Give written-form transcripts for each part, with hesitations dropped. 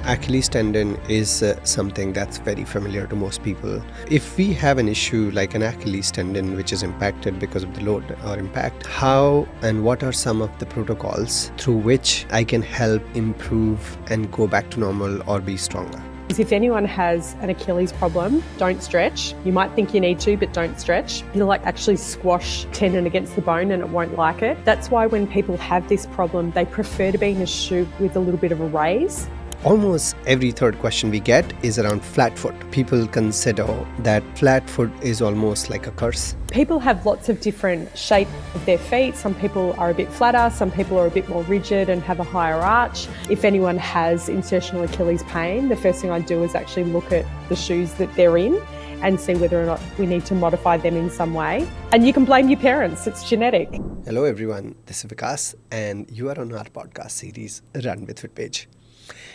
Achilles tendon is something that's very familiar to most people. If we have an issue like an Achilles tendon which is impacted because of the load or impact, how and what are some of the protocols through which I can help improve and go back to normal or be stronger? If anyone has an Achilles problem, don't stretch. You might think you need to, but don't stretch. You'll actually squash tendon against the bone and it won't like it. That's why when people have this problem, they prefer to be in a shoe with a little bit of a raise. Almost every third question we get is around flat foot. People consider that flat foot is almost like a curse. People have lots of different shape of their feet. Some people are a bit flatter, some people are a bit more rigid and have a higher arch. If anyone has insertional Achilles pain, the first thing I do is actually look at the shoes that they're in and see whether or not we need to modify them in some way. And you can blame your parents, it's genetic. Hello everyone, this is Vikas and you are on our podcast series Run with Fitpage.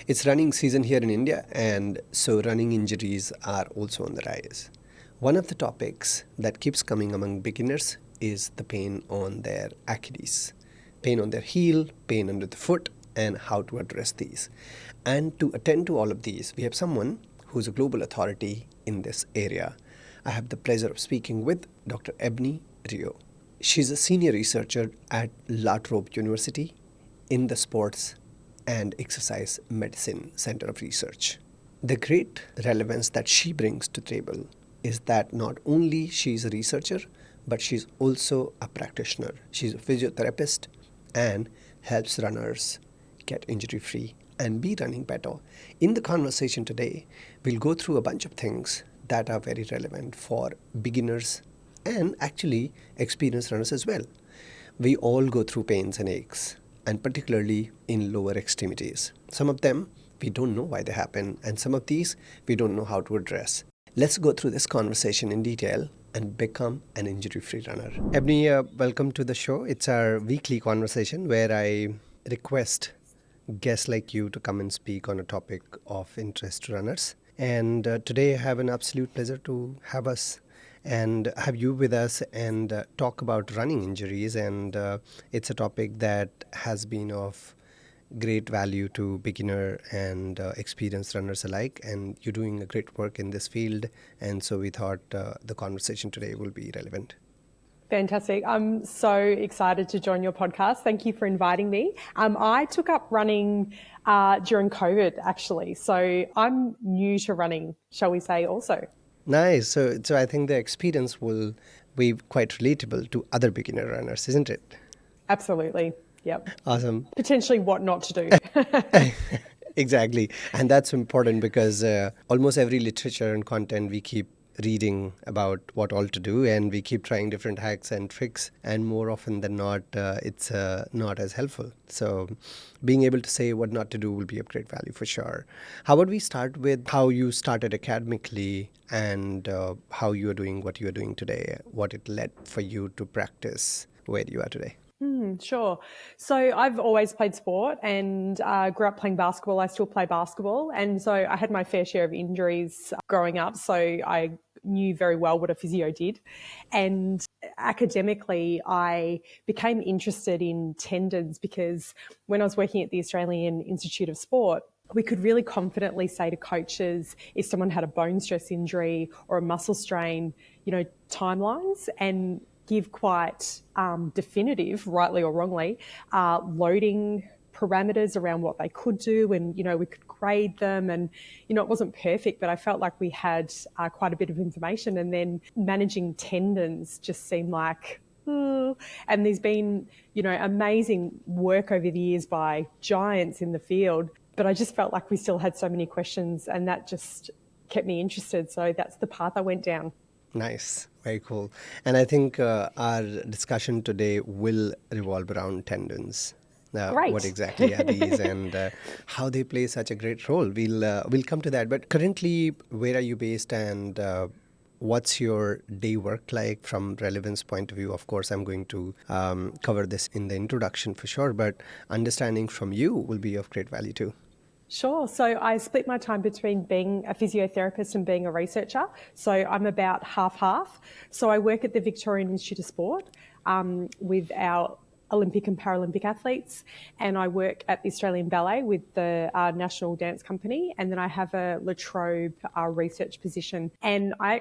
It's running season here in India, and so running injuries are also on the rise. One of the topics that keeps coming among beginners is the pain on their Achilles, pain on their heel, pain under the foot, and how to address these. And to attend to all of these, we have someone who's a global authority in this area. I have the pleasure of speaking with Dr. Ebonie Rio. She's a senior researcher at Trobe University in the Sports and Exercise Medicine Center of Research. The great relevance that she brings to the table is that not only she's a researcher, but she's also a practitioner. She's a physiotherapist and helps runners get injury-free and be running better. In the conversation today, we'll go through a bunch of things that are very relevant for beginners and actually experienced runners as well. We all go through pains and aches, and particularly in lower extremities. Some of them, we don't know why they happen, and some of these, we don't know how to address. Let's go through this conversation in detail and become an injury-free runner. Ebonie, welcome to the show. It's our weekly conversation where I request guests like you to come and speak on a topic of interest to runners. And today I have an absolute pleasure to have you with us and talk about running injuries, and it's a topic that has been of great value to beginner and experienced runners alike, and you're doing a great work in this field, and so we thought the conversation today will be relevant. Fantastic. I'm so excited to join your podcast. Thank you for inviting me. I took up running during COVID, actually, so I'm new to running, shall we say, also. Nice. So I think the experience will be quite relatable to other beginner runners, isn't it? Absolutely. Yep. Awesome. Potentially what not to do. Exactly. And that's important because almost every literature and content we keep reading about what all to do, and we keep trying different hacks and tricks, and more often than not it's not as helpful. So being able to say what not to do will be of great value for sure. How about we start with how you started academically and how you are doing what you are doing today, what it led for you to practice where you are today? Sure. So I've always played sport and grew up playing basketball. I still play basketball. And so I had my fair share of injuries growing up. So I knew very well what a physio did. And academically, I became interested in tendons because when I was working at the Australian Institute of Sport, we could really confidently say to coaches if someone had a bone stress injury or a muscle strain, timelines, and give quite definitive, rightly or wrongly, loading parameters around what they could do, and we could grade them, and it wasn't perfect, but I felt like we had quite a bit of information. And then managing tendons just seemed like and there's been amazing work over the years by giants in the field, but I just felt like we still had so many questions, and that just kept me interested. So that's the path I went down. Nice. Very cool. And I think our discussion today will revolve around tendons. Great. What exactly are these and how they play such a great role. We'll come to that. But currently, where are you based, and what's your day work like from relevance point of view? Of course, I'm going to cover this in the introduction for sure, but understanding from you will be of great value too. Sure. So I split my time between being a physiotherapist and being a researcher. So I'm about half-half. So I work at the Victorian Institute of Sport with our Olympic and Paralympic athletes, and I work at the Australian Ballet with the National Dance Company, and then I have a La Trobe research position. And I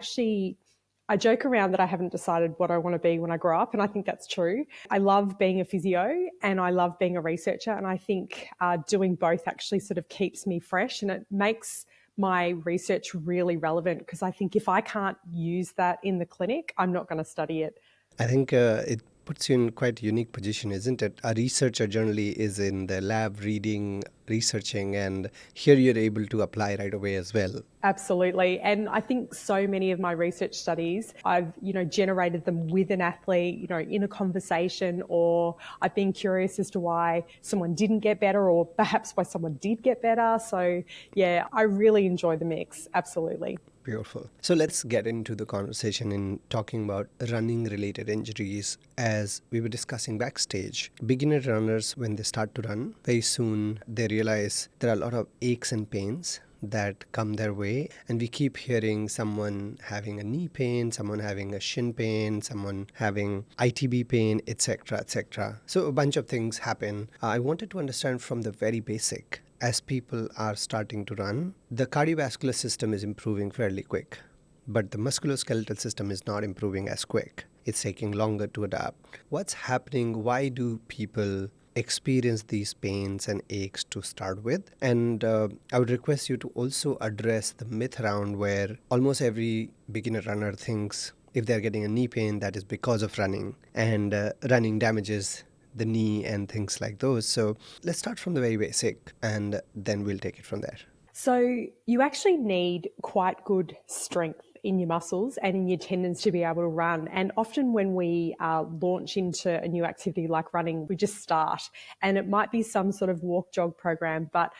joke around that I haven't decided what I want to be when I grow up, and I think that's true. I love being a physio and I love being a researcher, and I think doing both actually sort of keeps me fresh, and it makes my research really relevant, because I think if I can't use that in the clinic, I'm not going to study it. I think it puts you in quite a unique position, isn't it? A researcher generally is in the lab reading, researching, and here you're able to apply right away as well. Absolutely. And I think so many of my research studies, I've, generated them with an athlete, in a conversation, or I've been curious as to why someone didn't get better, or perhaps why someone did get better. So yeah, I really enjoy the mix. Absolutely. Beautiful. So let's get into the conversation in talking about running related injuries. As we were discussing backstage, beginner runners, when they start to run, very soon they realize there are a lot of aches and pains that come their way, and we keep hearing someone having a knee pain, someone having a shin pain, someone having ITB pain, etc., etc. So a bunch of things happen. I wanted to understand from the very basic. As people are starting to run, the cardiovascular system is improving fairly quick, but the musculoskeletal system is not improving as quick. It's taking longer to adapt. What's happening? Why do people experience these pains and aches to start with? And I would request you to also address the myth around where almost every beginner runner thinks if they're getting a knee pain, that is because of running, and running damages the knee and things like those. So let's start from the very basic, and then we'll take it from there. So you actually need quite good strength in your muscles and in your tendons to be able to run. And often when we launch into a new activity like running, we just start, and it might be some sort of walk jog program, but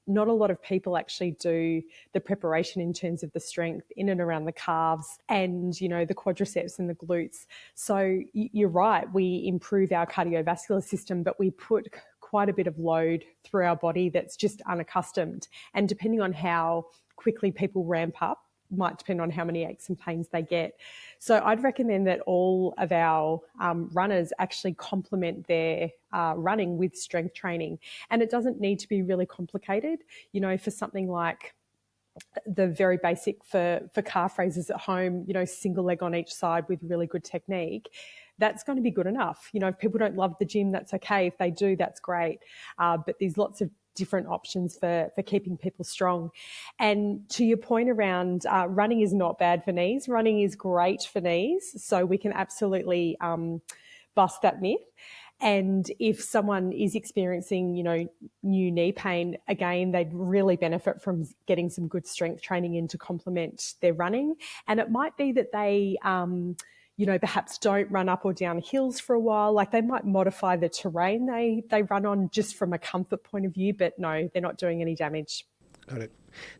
not a lot of people actually do the preparation in terms of the strength in and around the calves and, the quadriceps and the glutes. So you're right, we improve our cardiovascular system, but we put quite a bit of load through our body that's just unaccustomed. And depending on how quickly people ramp up, might depend on how many aches and pains they get. So I'd recommend that all of our runners actually complement their running with strength training. And it doesn't need to be really complicated. For something like the very basic for calf raises at home, single leg on each side with really good technique, that's going to be good enough. If people don't love the gym, that's okay. If they do, that's great. But there's lots of different options for keeping people strong. And to your point around running is not bad for knees, running is great for knees. So we can absolutely bust that myth. And if someone is experiencing, new knee pain, again, they'd really benefit from getting some good strength training in to complement their running. And it might be that they perhaps don't run up or down hills for a while. Like they might modify the terrain they run on just from a comfort point of view, but no, they're not doing any damage. Got it.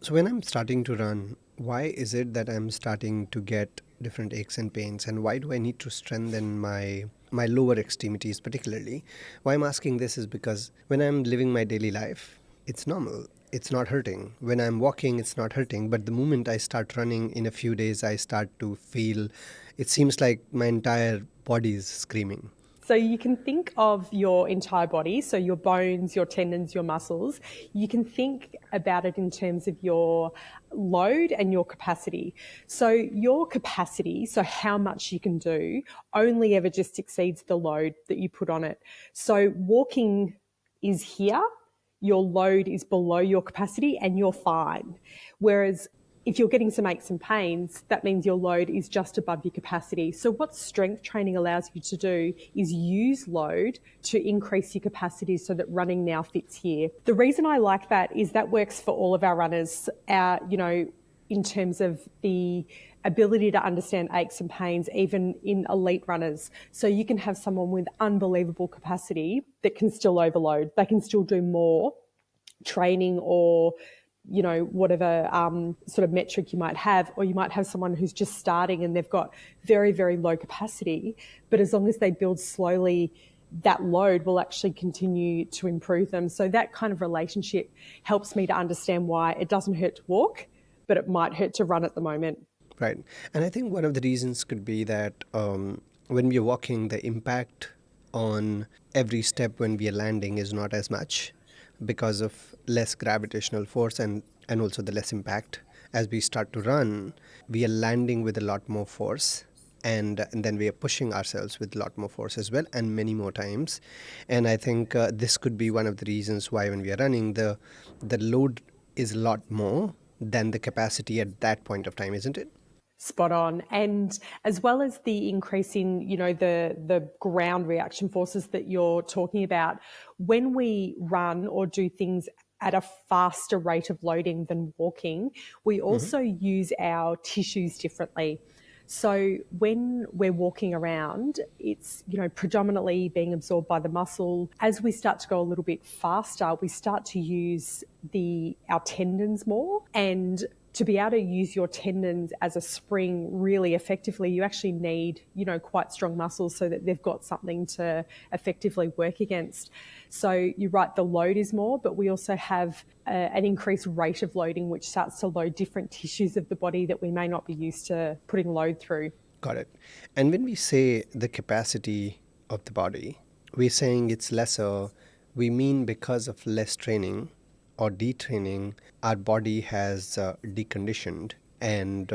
So when I'm starting to run, why is it that I'm starting to get different aches and pains, and why do I need to strengthen my lower extremities particularly? Why I'm asking this is because when I'm living my daily life, it's normal. It's not hurting. When I'm walking, it's not hurting. But the moment I start running, in a few days, I start to feel, it seems like my entire body is screaming. So you can think of your entire body, so your bones, your tendons, your muscles. You can think about it in terms of your load and your capacity. So your capacity, so how much you can do, only ever just exceeds the load that you put on it. So walking is here, your load is below your capacity, and you're fine. Whereas if you're getting some aches and pains, that means your load is just above your capacity. So what strength training allows you to do is use load to increase your capacity so that running now fits here. The reason I like that is that works for all of our runners, in terms of the ability to understand aches and pains, even in elite runners. So you can have someone with unbelievable capacity that can still overload. They can still do more training or whatever sort of metric you might have, or you might have someone who's just starting and they've got very, very low capacity, but as long as they build slowly, that load will actually continue to improve them. So that kind of relationship helps me to understand why it doesn't hurt to walk, but it might hurt to run at the moment. Right. And I think one of the reasons could be that when we're walking, the impact on every step when we are landing is not as much because of less gravitational force and also the less impact. As we start to run, we are landing with a lot more force, and then we are pushing ourselves with a lot more force as well, and many more times. And I think this could be one of the reasons why when we are running, the load is a lot more than the capacity at that point of time, isn't it? Spot on. And as well as the increase in, the ground reaction forces that you're talking about, when we run or do things at a faster rate of loading than walking, we also use our tissues differently. So when we're walking around, it's, predominantly being absorbed by the muscle. As we start to go a little bit faster, we start to use our tendons more. And to be able to use your tendons as a spring really effectively, you actually need, quite strong muscles so that they've got something to effectively work against. So you're right, the load is more, but we also have an increased rate of loading, which starts to load different tissues of the body that we may not be used to putting load through. Got it. And when we say the capacity of the body, we're saying it's lesser, we mean because of less training or detraining, our body has deconditioned. And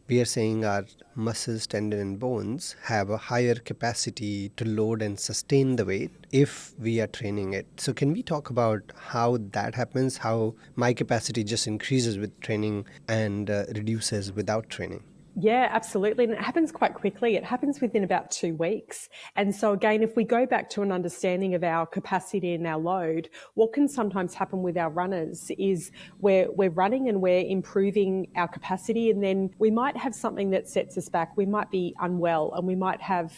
we are saying our muscles, tendon, and bones have a higher capacity to load and sustain the weight if we are training it. So, can we talk about how that happens? How my capacity just increases with training and reduces without training? Yeah, absolutely. And it happens quite quickly. It happens within about 2 weeks. And so again, if we go back to an understanding of our capacity and our load, what can sometimes happen with our runners is we're running and we're improving our capacity, and then we might have something that sets us back. We might be unwell and we might have,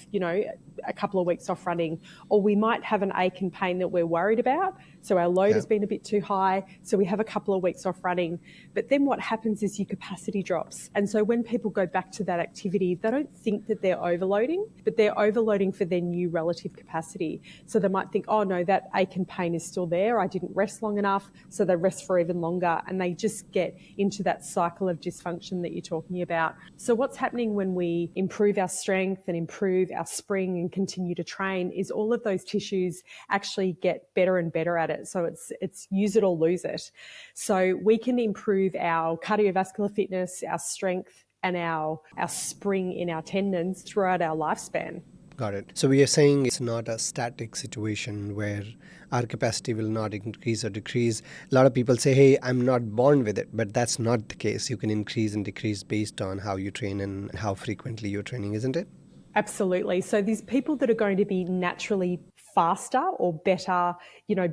a couple of weeks off running, or we might have an ache and pain that we're worried about. So our load has been a bit too high. So we have a couple of weeks off running. But then what happens is your capacity drops. And so when people go back to that activity, they don't think that they're overloading, but they're overloading for their new relative capacity. So they might think, oh no, that ache and pain is still there. I didn't rest long enough. So they rest for even longer. And they just get into that cycle of dysfunction that you're talking about. So what's happening when we improve our strength and improve our spring and continue to train is all of those tissues actually get better and better at it. So it's use it or lose it. So we can improve our cardiovascular fitness, our strength, and our spring in our tendons throughout our lifespan. Got it. So we are saying it's not a static situation where our capacity will not increase or decrease. A lot of people say, hey, I'm not born with it, but that's not the case. You can increase and decrease based on how you train and how frequently you're training, isn't it? Absolutely. So there's people that are going to be naturally faster or better,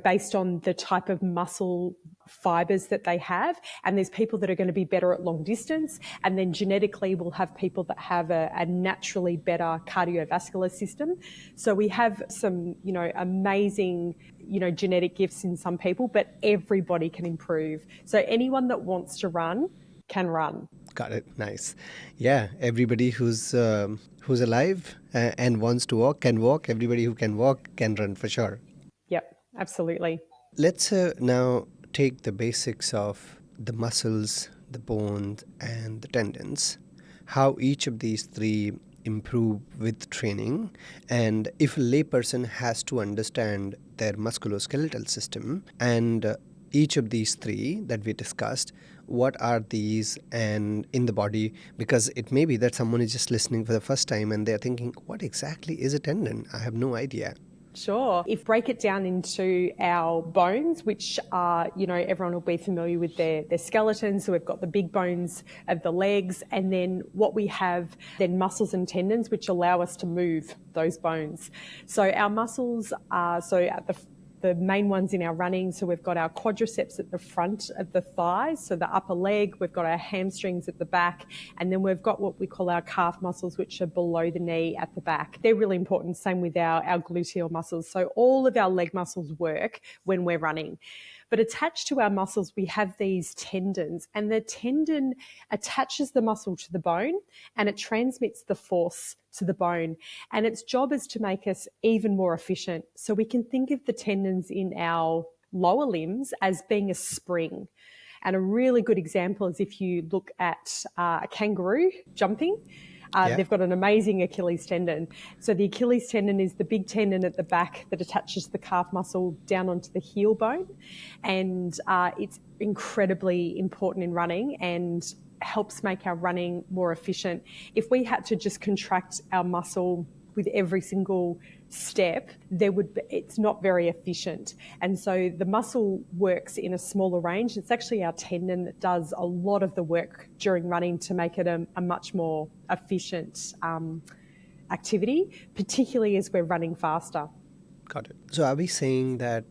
based on the type of muscle fibers that they have. And there's people that are going to be better at long distance. And then genetically, we'll have people that have a naturally better cardiovascular system. So we have some, amazing, genetic gifts in some people, but everybody can improve. So anyone that wants to run can run. Got it. Nice. Yeah. Everybody who's alive and wants to walk can walk. Everybody who can walk can run for sure. Yep, absolutely. Let's now take the basics of the muscles, the bones, and the tendons. How each of these three improve with training, and if a layperson has to understand their musculoskeletal system and each of these three that we discussed, what are these and in the body? Because it may be that someone is just listening for the first time and they're thinking, what exactly is a tendon? I have no idea. Sure. If break it down into our bones, which are, everyone will be familiar with their skeletons. So we've got the big bones of the legs, and then what we have then muscles and tendons, which allow us to move those bones. So our muscles are, at the main ones in our running. So we've got our quadriceps at the front of the thighs, so the upper leg. We've got our hamstrings at the back, and then we've got what we call our calf muscles, which are below the knee at the back. They're really important. Same with our gluteal muscles. So all of our leg muscles work when we're running. But attached to our muscles, we have these tendons, and the tendon attaches the muscle to the bone and it transmits the force to the bone. And its job is to make us even more efficient. So we can think of the tendons in our lower limbs as being a spring. And a really good example is if you look at a kangaroo jumping. They've got an amazing Achilles tendon. So the Achilles tendon is the big tendon at the back that attaches the calf muscle down onto the heel bone. And it's incredibly important in running and helps make our running more efficient. If we had to just contract our muscle with every single step, it's not very efficient. And so the muscle works in a smaller range. It's actually our tendon that does a lot of the work during running to make it a much more efficient activity, particularly as we're running faster. Got it. So are we saying that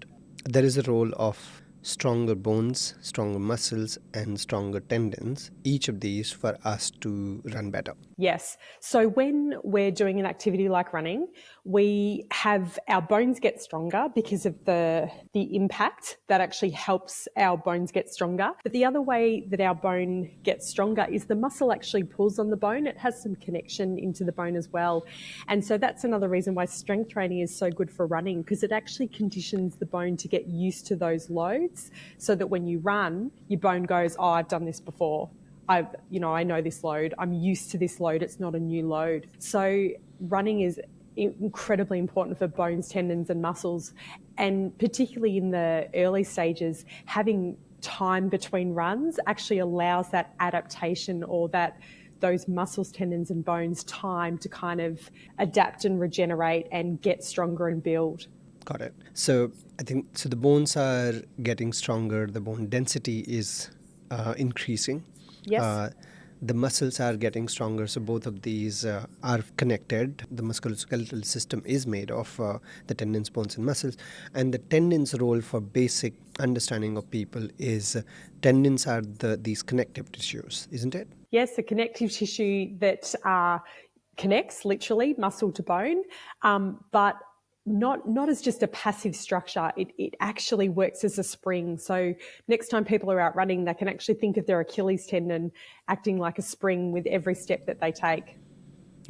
there is a role of stronger bones, stronger muscles, and stronger tendons, each of these, for us to run better? Yes. So when we're doing an activity like running, we have our bones get stronger because of the impact that actually helps our bones get stronger. But the other way that our bone gets stronger is the muscle actually pulls on the bone. It has some connection into the bone as well. And so that's another reason why strength training is so good for running, because it actually conditions the bone to get used to those loads so that when you run, your bone goes, oh, I've done this before. I know this load. I'm used to this load. It's not a new load. So running is incredibly important for bones, tendons, and muscles. And particularly in the early stages, having time between runs actually allows that adaptation, or those muscles, tendons, and bones time to kind of adapt and regenerate and get stronger and build. Got it. So I think the bones are getting stronger. The bone density is increasing. Yes. The muscles are getting stronger, so both of these are connected. The musculoskeletal system is made of the tendons, bones, and muscles. And the tendons' role, for basic understanding of people, is tendons are these connective tissues, isn't it? Yes, the connective tissue that connects literally muscle to bone, but not as just a passive structure. It actually works as a spring. So next time people are out running, they can actually think of their Achilles tendon acting like a spring with every step that they take.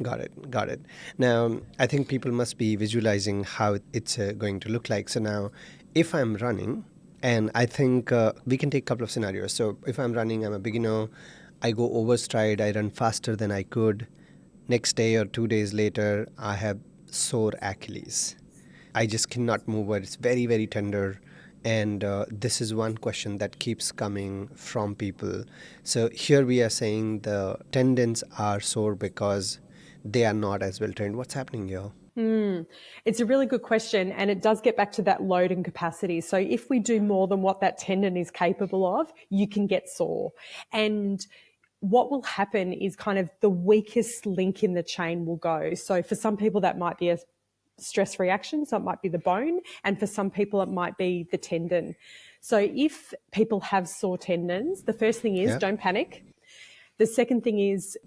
Got it. Now, I think people must be visualizing how it's going to look like. So now, if I'm running, and I think we can take a couple of scenarios. So if I'm running, I'm a beginner, I go overstride, I run faster than I could. Next day or 2 days later, I have sore Achilles. I just cannot move it. It's very, very tender. And this is one question that keeps coming from people. So here we are saying the tendons are sore because they are not as well trained. What's happening here? It's a really good question, and it does get back to that load and capacity. So if we do more than what that tendon is capable of, you can get sore. And what will happen is kind of the weakest link in the chain will go. So for some people, that might be a stress reaction, so it might be the bone, and for some people it might be the tendon. So if people have sore tendons, the first thing is don't panic. The second thing is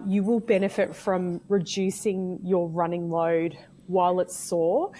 you will benefit from reducing your running load while it's sore.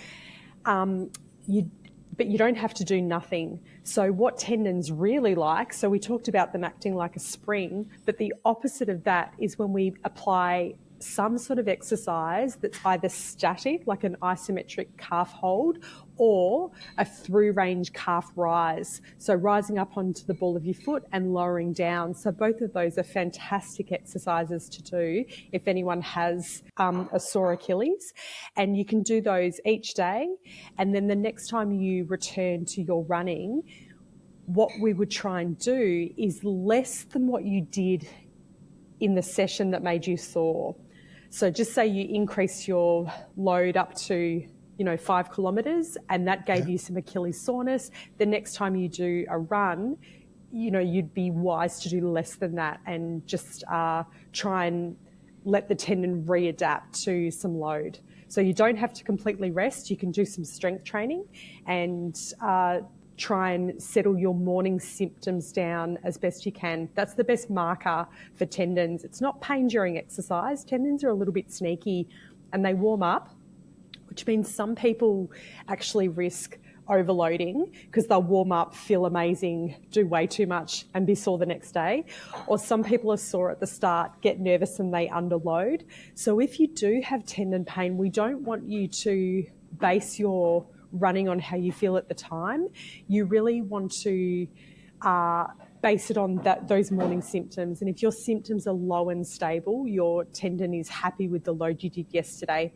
But you don't have to do nothing. So what tendons really like, so we talked about them acting like a spring, but the opposite of that is when we apply some sort of exercise that's either static, like an isometric calf hold, or a through range calf rise. So rising up onto the ball of your foot and lowering down. So both of those are fantastic exercises to do if anyone has a sore Achilles. And you can do those each day. And then the next time you return to your running, what we would try and do is less than what you did in the session that made you sore. So just say you increase your load up to 5 kilometres, and that gave you some Achilles soreness. The next time you do a run, you'd be wise to do less than that and just try and let the tendon readapt to some load. So you don't have to completely rest. You can do some strength training and try and settle your morning symptoms down as best you can. That's the best marker for tendons. It's not pain during exercise. Tendons are a little bit sneaky and they warm up, which means some people actually risk overloading because they'll warm up, feel amazing, do way too much and be sore the next day. Or some people are sore at the start, get nervous and they underload. So if you do have tendon pain, we don't want you to base your running on how you feel at the time. You really want to base it on those morning symptoms. And if your symptoms are low and stable, your tendon is happy with the load you did yesterday.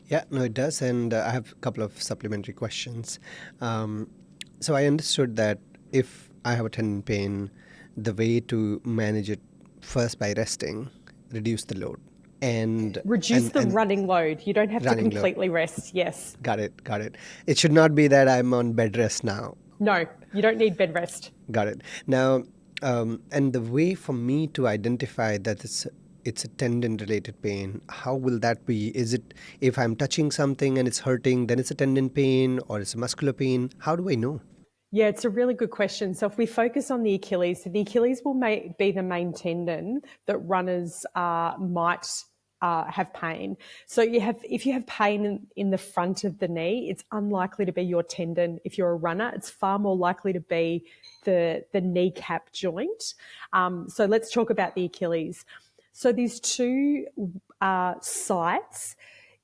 Yeah, no, it does. And I have a couple of supplementary questions. So I understood that if I have a tendon pain, the way to manage it first by resting, reduce the load. And reduce the running load. You don't have to running completely rest. Yes. Got it. It should not be that I'm on bed rest now. No, you don't need bed rest. Got it. Now, and the way for me to identify that it's a tendon-related pain, how will that be? Is it if I'm touching something and it's hurting, then it's a tendon pain, or it's a muscular pain? How do I know? Yeah, it's a really good question. So if we focus on the Achilles, so the Achilles will be the main tendon that runners might have pain. So if you have pain in the front of the knee, it's unlikely to be your tendon. If you're a runner, it's far more likely to be the kneecap joint. So let's talk about the Achilles. So these two sites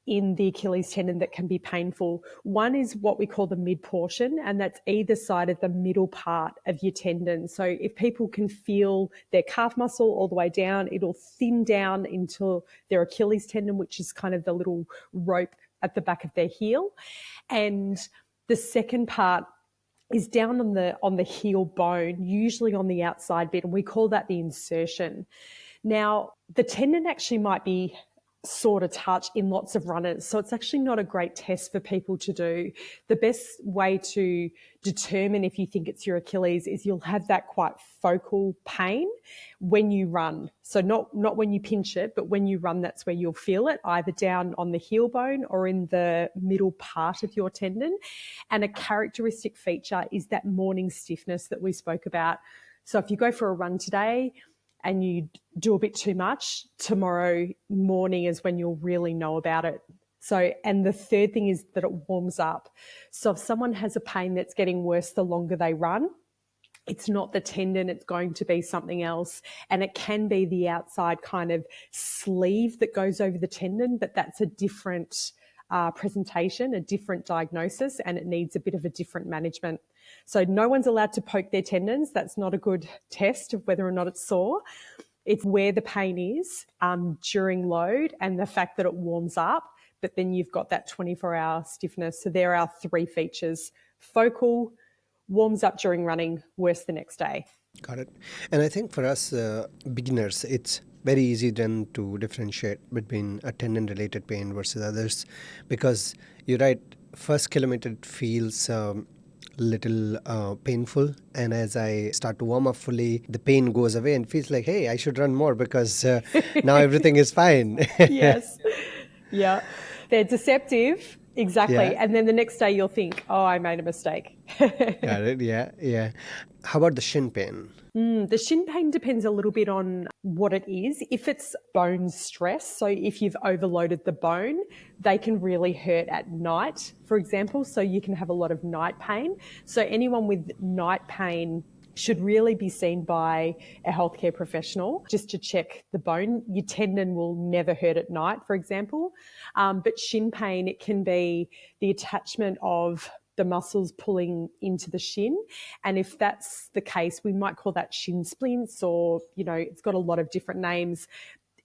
in the Achilles tendon that can be painful. One is what we call the mid portion, and that's either side of the middle part of your tendon. So if people can feel their calf muscle all the way down, it'll thin down into their Achilles tendon, which is kind of the little rope at the back of their heel. And the second part is down on the heel bone, usually on the outside bit, and we call that the insertion. Now, the tendon actually might be sore to touch in lots of runners, so it's actually not a great test for people to do. The best way to determine if you think it's your Achilles is you'll have that quite focal pain when you run. So not when you pinch it, but when you run, that's where you'll feel it, either down on the heel bone or in the middle part of your tendon. And a characteristic feature is that morning stiffness that we spoke about. So if you go for a run today and you do a bit too much, tomorrow morning is when you'll really know about it. So, and the third thing is that it warms up. So if someone has a pain that's getting worse the longer they run, it's not the tendon, it's going to be something else. And it can be the outside kind of sleeve that goes over the tendon, but that's a different presentation, a different diagnosis, and it needs a bit of a different management. So no one's allowed to poke their tendons. That's not a good test of whether or not it's sore. It's where the pain is during load and the fact that it warms up, but then you've got that 24-hour stiffness. So there are three features: focal, warms up during running, worse the next day. Got it. And I think for us beginners, it's very easy then to differentiate between a tendon-related pain versus others, because you're right, first kilometer it feels little painful, and as I start to warm up fully, the pain goes away and feels like, hey, I should run more because now everything is fine. Yes. Yeah. They're deceptive. Exactly. Yeah. And then the next day you'll think, oh, I made a mistake. Got it. Yeah. How about the shin pain? The shin pain depends a little bit on what it is. If it's bone stress, so if you've overloaded the bone, they can really hurt at night, for example. So you can have a lot of night pain. So anyone with night pain should really be seen by a healthcare professional just to check the bone. Your tendon will never hurt at night, for example. But shin pain, it can be the attachment of the muscles pulling into the shin. And if that's the case, we might call that shin splints, or, it's got a lot of different names.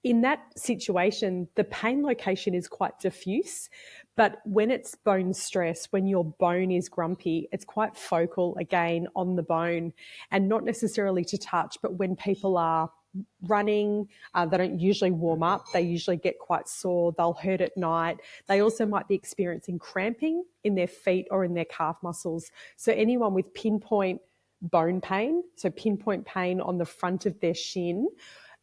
In that situation, the pain location is quite diffuse, but when it's bone stress, when your bone is grumpy, it's quite focal again on the bone, and not necessarily to touch, but when people are running, they don't usually warm up, they usually get quite sore, they'll hurt at night. They also might be experiencing cramping in their feet or in their calf muscles. So anyone with pinpoint bone pain, so pinpoint pain on the front of their shin,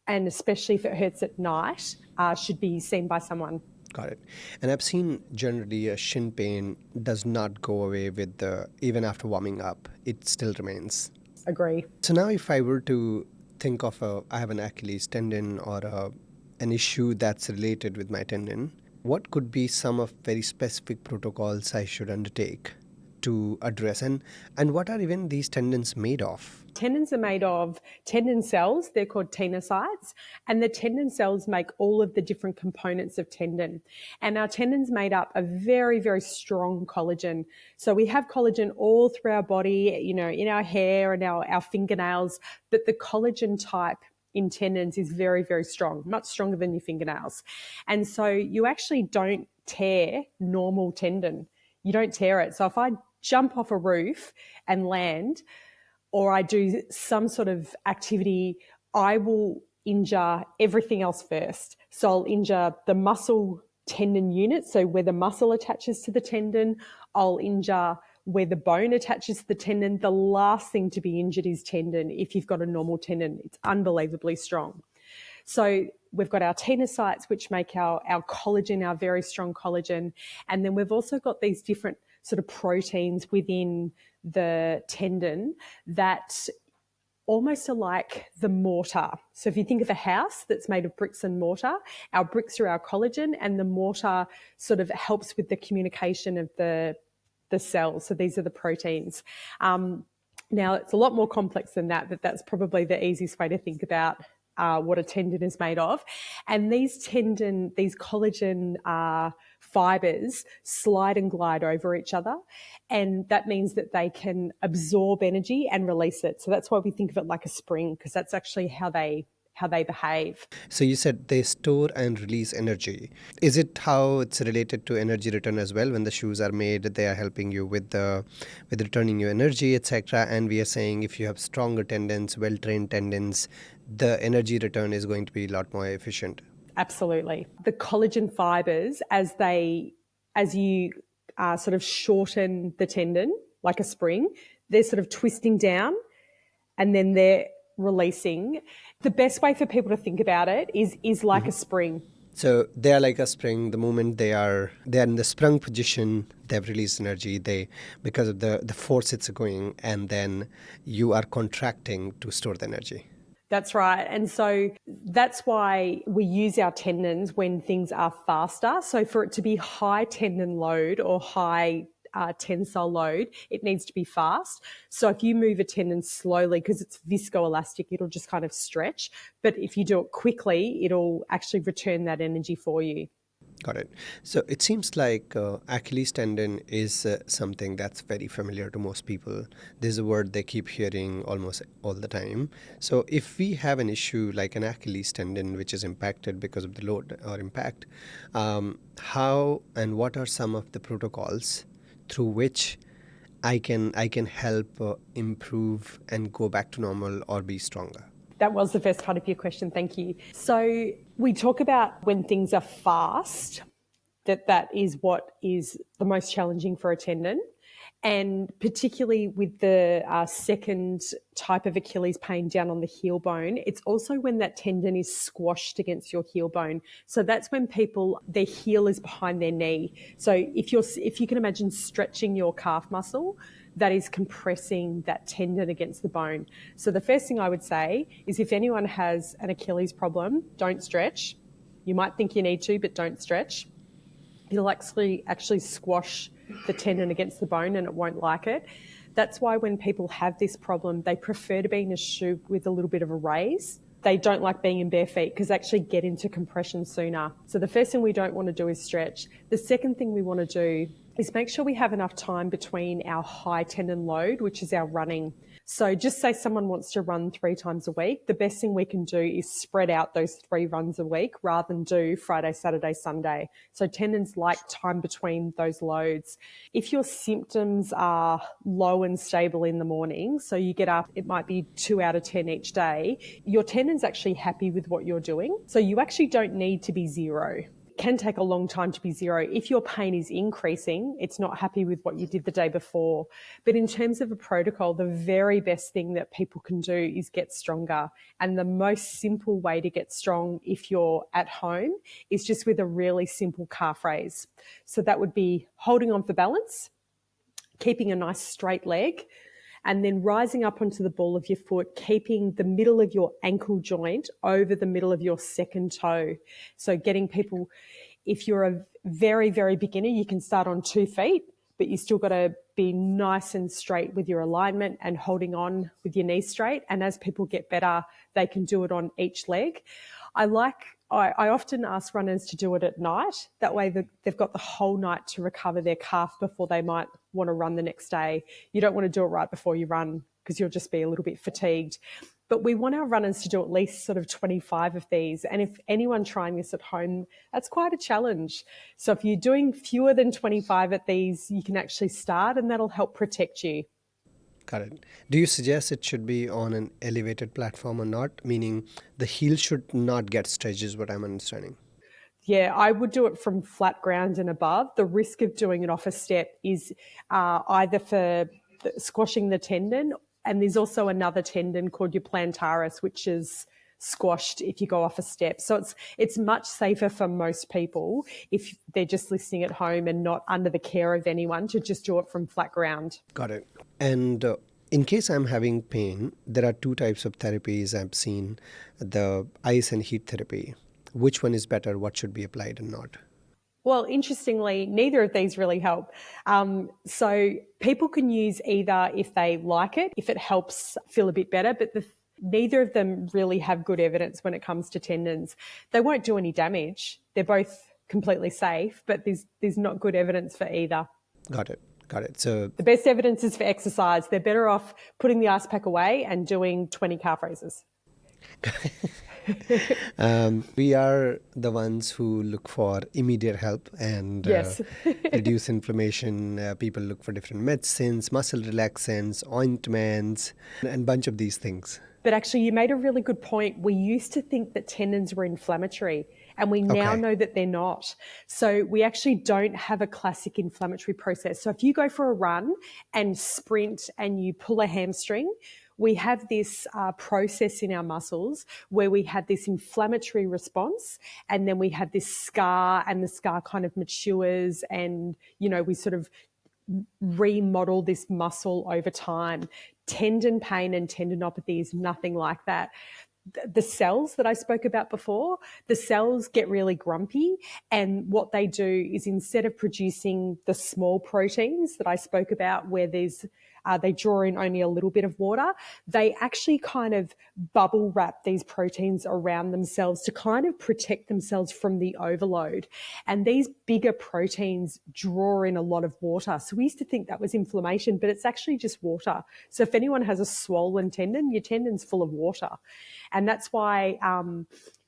and especially if it hurts at night, should be seen by someone. Got it. And I've seen generally a shin pain does not go away with even after warming up, it still remains. Agree. So now if I were to think of I have an Achilles tendon or an issue that's related with my tendon, what could be some of very specific protocols I should undertake to address? And what are even these tendons made of? Tendons are made of tendon cells. They're called tenocytes. And the tendon cells make all of the different components of tendon. And our tendon's made up of very, very strong collagen. So we have collagen all through our body, you know, in our hair and our fingernails, but the collagen type in tendons is very, very strong, much stronger than your fingernails. And so you actually don't tear normal tendon. You don't tear it. So if I jump off a roof and land, or I do some sort of activity, I will injure everything else first. So I'll injure the muscle tendon unit, so where the muscle attaches to the tendon. I'll injure where the bone attaches to the tendon. The last thing to be injured is tendon if you've got a normal tendon. It's unbelievably strong. So we've got our tenocytes, which make our collagen, our very strong collagen. And then we've also got these different sort of proteins within the tendon that almost are like the mortar. So if you think of a house that's made of bricks and mortar, our bricks are our collagen, and the mortar sort of helps with the communication of the cells. So these are the proteins. Now, it's a lot more complex than that, but that's probably the easiest way to think about what a tendon is made of. And these collagen fibers slide and glide over each other. And that means that they can absorb energy and release it. So that's why we think of it like a spring, because that's actually how they behave. So you said they store and release energy. Is it how it's related to energy return as well? When the shoes are made, they are helping you with returning your energy, etc. And we are saying if you have stronger tendons, well-trained tendons, the energy return is going to be a lot more efficient. Absolutely. The collagen fibers, as you sort of shorten the tendon like a spring, they're sort of twisting down and then they're releasing. The best way for people to think about it is like a spring. So they are like a spring. The moment they are in the sprung position, they've released energy. Because of the force it's going, and then you are contracting to store the energy. That's right. And so that's why we use our tendons when things are faster. So for it to be high tendon load or high tensile load, it needs to be fast. So if you move a tendon slowly, because it's viscoelastic, it'll just kind of stretch. But if you do it quickly, it'll actually return that energy for you. Got it. So it seems like Achilles tendon is something that's very familiar to most people. There's a word they keep hearing almost all the time. So if we have an issue like an Achilles tendon, which is impacted because of the load or impact, how and what are some of the protocols through which I can help improve and go back to normal or be stronger? That was the first part of your question. Thank you. So we talk about when things are fast, that is what is the most challenging for a tendon. And particularly with the second type of Achilles pain down on the heel bone, it's also when that tendon is squashed against your heel bone. So that's when their heel is behind their knee. So if you can imagine stretching your calf muscle, that is compressing that tendon against the bone. So the first thing I would say is if anyone has an Achilles problem, don't stretch. You might think you need to, but don't stretch. It'll actually squash the tendon against the bone and it won't like it. That's why when people have this problem, they prefer to be in a shoe with a little bit of a raise. They don't like being in bare feet because they actually get into compression sooner. So the first thing we don't want to do is stretch. The second thing we want to do is make sure we have enough time between our high tendon load, which is our running. So just say someone wants to run 3 times a week. The best thing we can do is spread out those 3 runs a week rather than do Friday, Saturday, Sunday. So tendons like time between those loads. If your symptoms are low and stable in the morning, so you get up, it might be 2 out of 10 each day, your tendon's actually happy with what you're doing. So you actually don't need to be 0. Can take a long time to be 0. If your pain is increasing, it's not happy with what you did the day before. But in terms of a protocol, the very best thing that people can do is get stronger. And the most simple way to get strong if you're at home is just with a really simple calf raise. So that would be holding on for balance, keeping a nice straight leg, and then rising up onto the ball of your foot, keeping the middle of your ankle joint over the middle of your second toe. So getting people, if you're a very, very beginner, you can start on 2 feet, but you still got to be nice and straight with your alignment and holding on with your knees straight. And as people get better, they can do it on each leg. I often ask runners to do it at night. That way they've got the whole night to recover their calf before they might want to run the next day. You don't want to do it right before you run because you'll just be a little bit fatigued. But we want our runners to do at least sort of 25 of these. And if anyone trying this at home, that's quite a challenge. So if you're doing fewer than 25 at these, you can actually start and that'll help protect you. Got it. Do you suggest it should be on an elevated platform or not? Meaning the heel should not get stretched is what I'm understanding. Yeah, I would do it from flat ground and above. The risk of doing it off a step is either for squashing the tendon, and there's also another tendon called your plantaris, which is squashed if you go off a step. So it's much safer for most people if they're just listening at home and not under the care of anyone to just do it from flat ground. Got it. And in case I'm having pain, there are two types of therapies I've seen, the ice and heat therapy. Which one is better? What should be applied and not? Well, interestingly, neither of these really help. So people can use either if they like it, if it helps feel a bit better, but neither of them really have good evidence when it comes to tendons. They won't do any damage. They're both completely safe, but there's not good evidence for either. Got it. So the best evidence is for exercise. They're better off putting the ice pack away and doing 20 calf raises. We are the ones who look for immediate help and yes. reduce inflammation. People look for different medicines, muscle relaxants, ointments, and a bunch of these things. But actually, you made a really good point. We used to think that tendons were inflammatory, and we now know that they're not. So we actually don't have a classic inflammatory process. So if you go for a run and sprint and you pull a hamstring, we have this process in our muscles where we have this inflammatory response, and then we have this scar, and the scar kind of matures, and, you know, we sort of remodel this muscle over time. Tendon pain and tendinopathy is nothing like that. The cells that I spoke about before, the cells get really grumpy, and what they do is instead of producing the small proteins that I spoke about where they draw in only a little bit of water, they actually kind of bubble wrap these proteins around themselves to kind of protect themselves from the overload. And these bigger proteins draw in a lot of water. So we used to think that was inflammation, but it's actually just water. So if anyone has a swollen tendon, your tendon's full of water. And that's why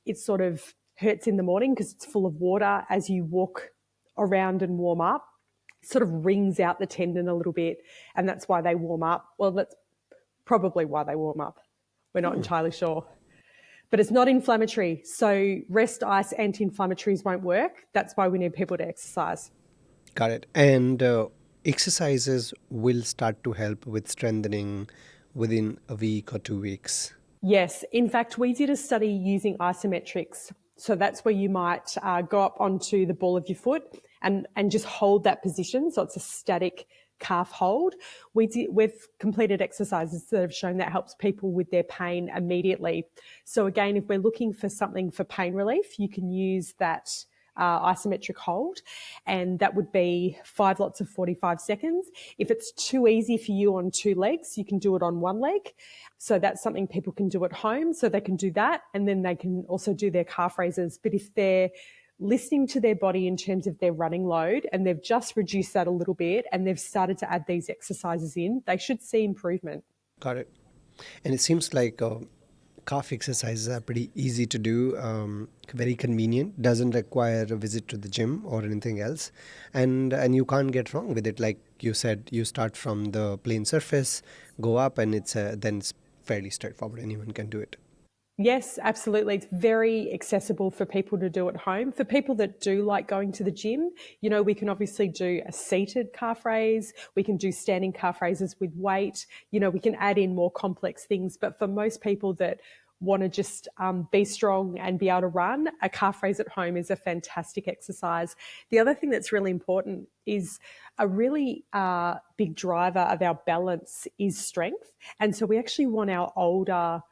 it sort of hurts in the morning, because it's full of water. As you walk around and warm up, sort of wrings out the tendon a little bit, and that's why they warm up. Well, that's probably why they warm up. We're not entirely sure. But it's not inflammatory. So rest, ice, anti-inflammatories won't work. That's why we need people to exercise. Got it. And exercises will start to help with strengthening within a week or 2 weeks. Yes. In fact, we did a study using isometrics. So that's where you might go up onto the ball of your foot and just hold that position. So it's a static calf hold. We've completed exercises that have shown that helps people with their pain immediately. So again, if we're looking for something for pain relief, you can use that isometric hold, and that would be 5 lots of 45 seconds. If it's too easy for you on 2 legs, you can do it on 1 leg. So that's something people can do at home. So they can do that, and then they can also do their calf raises. But if they're listening to their body in terms of their running load, and they've just reduced that a little bit, and they've started to add these exercises in, they should see improvement. Got it. And it seems like calf exercises are pretty easy to do, very convenient, doesn't require a visit to the gym or anything else. And you can't get wrong with it. Like you said, you start from the plain surface, go up, and then it's fairly straightforward. Anyone can do it. Yes, absolutely. It's very accessible for people to do at home. For people that do like going to the gym, you know, we can obviously do a seated calf raise. We can do standing calf raises with weight. You know, we can add in more complex things. But for most people that want to just be strong and be able to run, a calf raise at home is a fantastic exercise. The other thing that's really important is a really big driver of our balance is strength. And so we actually want our older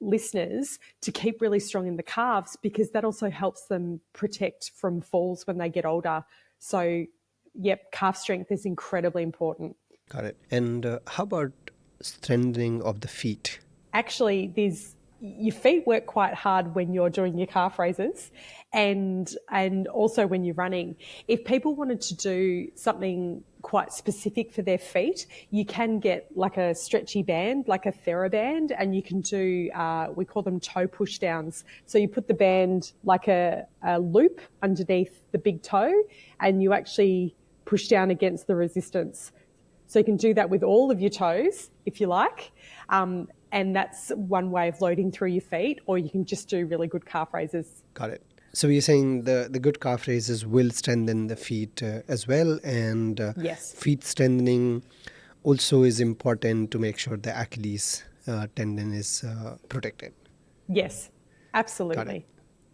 listeners to keep really strong in the calves, because that also helps them protect from falls when they get older. So yep, calf strength is incredibly important. Got it. And how about strengthening of the feet? Actually, your feet work quite hard when you're doing your calf raises and also when you're running. If people wanted to do something quite specific for their feet, you can get like a stretchy band, like a TheraBand, and you can do, we call them toe push downs. So you put the band like a loop underneath the big toe and you actually push down against the resistance. So you can do that with all of your toes, if you like. And that's one way of loading through your feet, or you can just do really good calf raises. Got it. So you're saying the good calf raises will strengthen the feet as well, and Yes. feet strengthening also is important to make sure the Achilles tendon is protected. Yes, absolutely.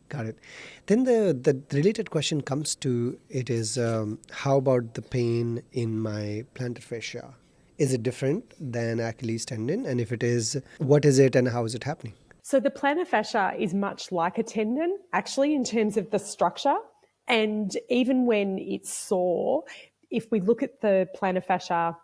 Got it. Then the related question comes to it is how about the pain in my plantar fascia? Is it different than Achilles tendon? And if it is, what is it and how is it happening? So the plantar fascia is much like a tendon, actually, in terms of the structure. And even when it's sore, if we look at the plantar fascia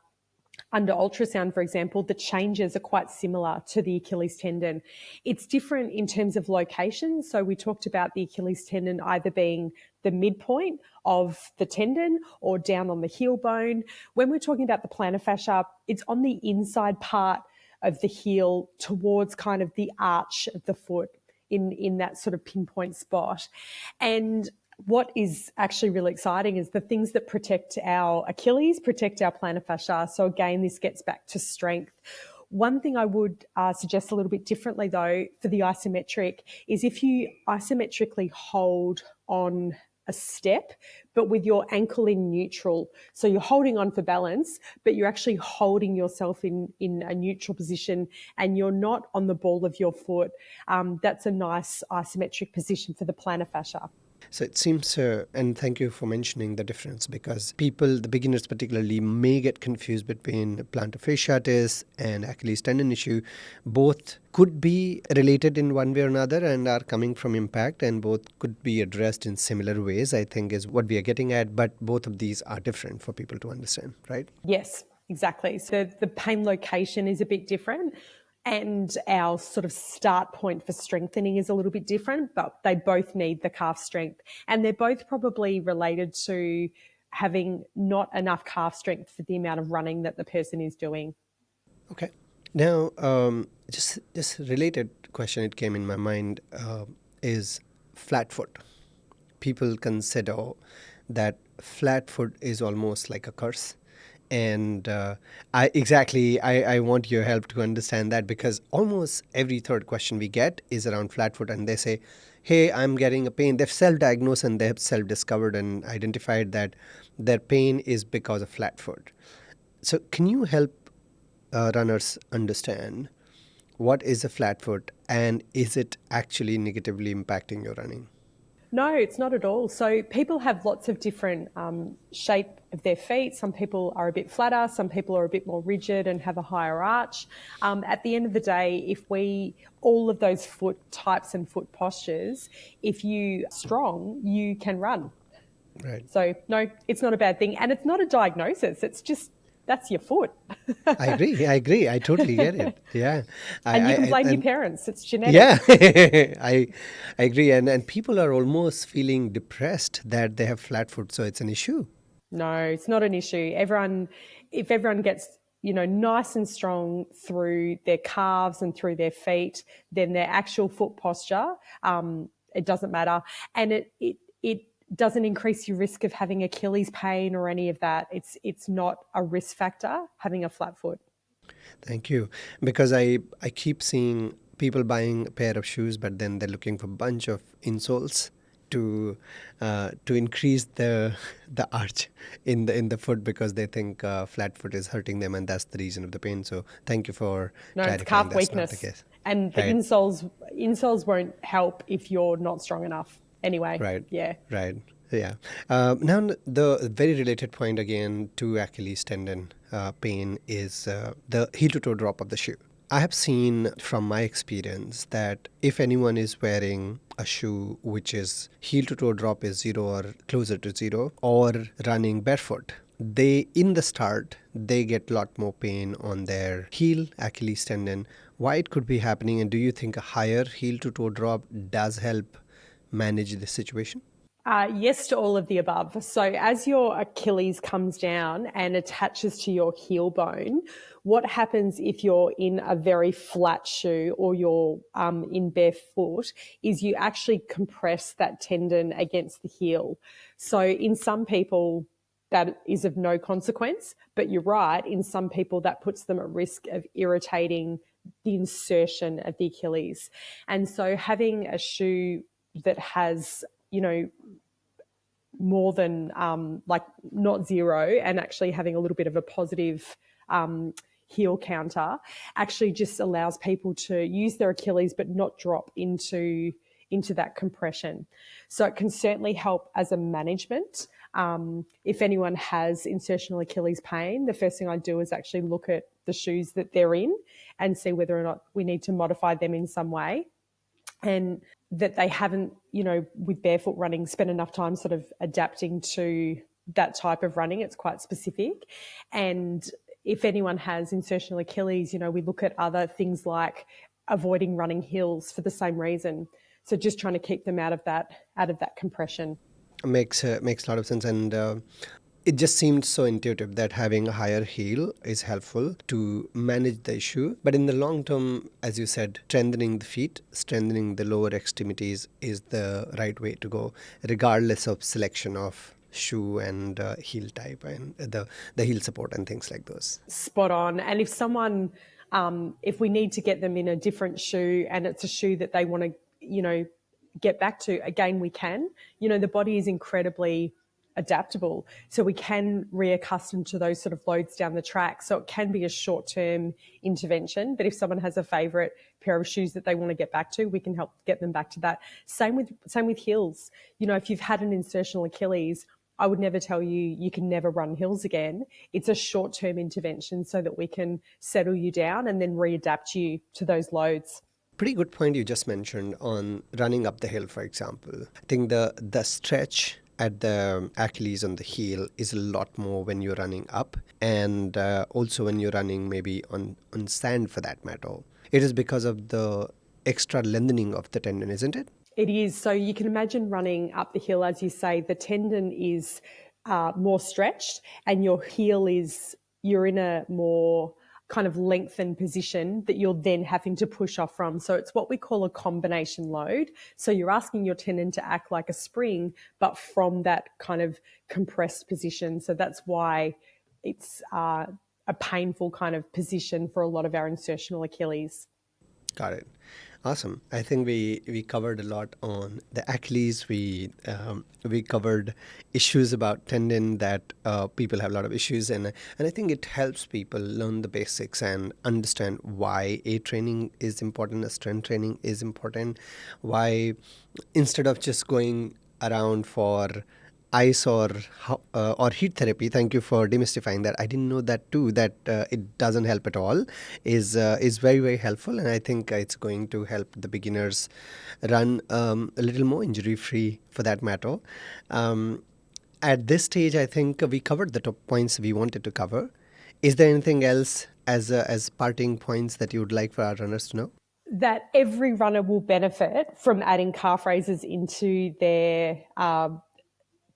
under ultrasound, for example, the changes are quite similar to the Achilles tendon. It's different in terms of location. So we talked about the Achilles tendon either being the midpoint of the tendon or down on the heel bone. When we're talking about the plantar fascia, it's on the inside part of the heel towards kind of the arch of the foot in that sort of pinpoint spot. And what is actually really exciting is the things that protect our Achilles, protect our plantar fascia. So again, this gets back to strength. One thing I would suggest a little bit differently though for the isometric is if you isometrically hold on a step, but with your ankle in neutral. So you're holding on for balance, but you're actually holding yourself in a neutral position and you're not on the ball of your foot. That's a nice isometric position for the plantar fascia. So it seems, and thank you for mentioning the difference, because people, the beginners particularly, may get confused between plantar fasciitis and Achilles tendon issue. Both could be related in one way or another and are coming from impact, and both could be addressed in similar ways, I think is what we are getting at. But both of these are different for people to understand, right? Yes, exactly. So the pain location is a bit different. And our sort of start point for strengthening is a little bit different, but they both need the calf strength. And they're both probably related to having not enough calf strength for the amount of running that the person is doing. Okay. Now, just related question it came in my mind is flat foot. People consider that flat foot is almost like a curse. And I want your help to understand that, because almost every third question we get is around flat foot, and they say, hey, I'm getting a pain. They've self-diagnosed and they've self-discovered and identified that their pain is because of flat foot. So can you help runners understand what is a flat foot and is it actually negatively impacting your running? No, it's not at all. So people have lots of different shape of their feet. Some people are a bit flatter, some people are a bit more rigid and have a higher arch. At the end of the day, if all of those foot types and foot postures, if you are strong, you can run. Right. So no, it's not a bad thing. And it's not a diagnosis. It's just, that's your foot. I agree. I totally get it. Yeah. And you can blame your parents. It's genetic. Yeah, I agree. And people are almost feeling depressed that they have flat foot. So it's an issue. No, it's not an issue. If everyone gets, nice and strong through their calves and through their feet, then their actual foot posture, it doesn't matter. And it doesn't increase your risk of having Achilles pain or any of that. It's not a risk factor having a flat foot. Thank you. Because I keep seeing people buying a pair of shoes, but then they're looking for a bunch of insoles to increase the arch in the foot, because they think flat foot is hurting them, and that's the reason of the pain. So thank you for clarifying. It's calf that's weakness. Not the case. And the Right. insoles won't help if you're not strong enough. Anyway, Right. Yeah. Right. Yeah. Now, the very related point again to Achilles tendon pain is the heel to toe drop of the shoe. I have seen from my experience that if anyone is wearing a shoe which is heel to toe drop is 0 or closer to 0, or running barefoot, they in the start they get a lot more pain on their heel Achilles tendon. Why it could be happening, and do you think a higher heel to toe drop does help manage the situation? Yes to all of the above. So as your Achilles comes down and attaches to your heel bone, what happens if you're in a very flat shoe or you're in barefoot is you actually compress that tendon against the heel. So in some people, that is of no consequence, but you're right, in some people that puts them at risk of irritating the insertion of the Achilles. And so having a shoe that has, more than like not 0 and actually having a little bit of a positive heel counter actually just allows people to use their Achilles but not drop into that compression. So it can certainly help as a management. If anyone has insertional Achilles pain, the first thing I do is actually look at the shoes that they're in and see whether or not we need to modify them in some way. And that they haven't, with barefoot running, spent enough time sort of adapting to that type of running. It's quite specific. And if anyone has insertional Achilles, we look at other things like avoiding running hills for the same reason. So just trying to keep them out of that compression. Makes a lot of sense, and it just seemed so intuitive that having a higher heel is helpful to manage the issue. But in the long term, as you said, strengthening the feet, strengthening the lower extremities is the right way to go, regardless of selection of shoe and heel type and the heel support and things like those. Spot on. And if someone, if we need to get them in a different shoe and it's a shoe that they want to, get back to, again, we can. The body is incredibly adaptable. So we can reaccustom to those sort of loads down the track. So it can be a short-term intervention. But if someone has a favorite pair of shoes that they want to get back to, we can help get them back to that. Same with heels. If you've had an insertional Achilles, I would never tell you can never run hills again. It's a short-term intervention so that we can settle you down and then readapt you to those loads. Pretty good point you just mentioned on running up the hill, for example. I think the stretch at the Achilles on the heel is a lot more when you're running up, and also when you're running maybe on sand for that matter. It is because of the extra lengthening of the tendon, isn't it? It is. So you can imagine running up the hill, as you say, the tendon is more stretched and your heel you're in a more kind of lengthened position that you're then having to push off from. So it's what we call a combination load. So you're asking your tendon to act like a spring, but from that kind of compressed position. So that's why it's a painful kind of position for a lot of our insertional Achilles. Got it. Awesome. I think we covered a lot on the Achilles. We covered issues about tendon that people have a lot of issues, and I think it helps people learn the basics and understand why a training is important, a strength training is important, why instead of just going around for ice or heat therapy. Thank you for demystifying that. I didn't know that too, that it doesn't help at all, is very, very helpful. And I think it's going to help the beginners run a little more injury free for that matter. At this stage, I think we covered the top points we wanted to cover. Is there anything else as parting points that you would like for our runners to know? That every runner will benefit from adding calf raises into their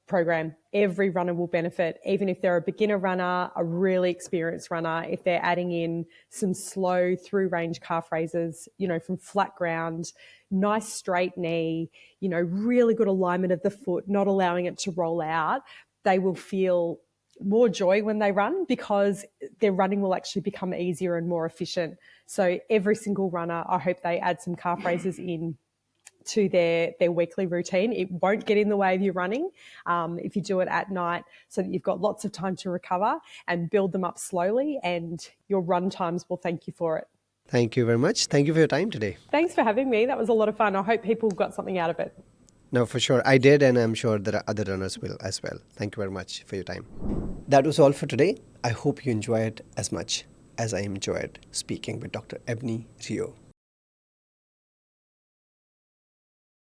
program. Every runner will benefit, even if they're a beginner runner, a really experienced runner, if they're adding in some slow through range calf raises, from flat ground, nice straight knee, really good alignment of the foot, not allowing it to roll out, they will feel more joy when they run because their running will actually become easier and more efficient. So every single runner, I hope they add some calf raises in to their weekly routine. It won't get in the way of you running if you do it at night, so that you've got lots of time to recover and build them up slowly, and your run times will thank you for it. Thank you very much. Thank you for your time today. Thanks for having me. That was a lot of fun. I hope people got something out of it. No, for sure. I did, and I'm sure there are other runners will as well. Thank you very much for your time. That was all for today. I hope you enjoy it as much as I enjoyed speaking with Dr. Ebonie Rio.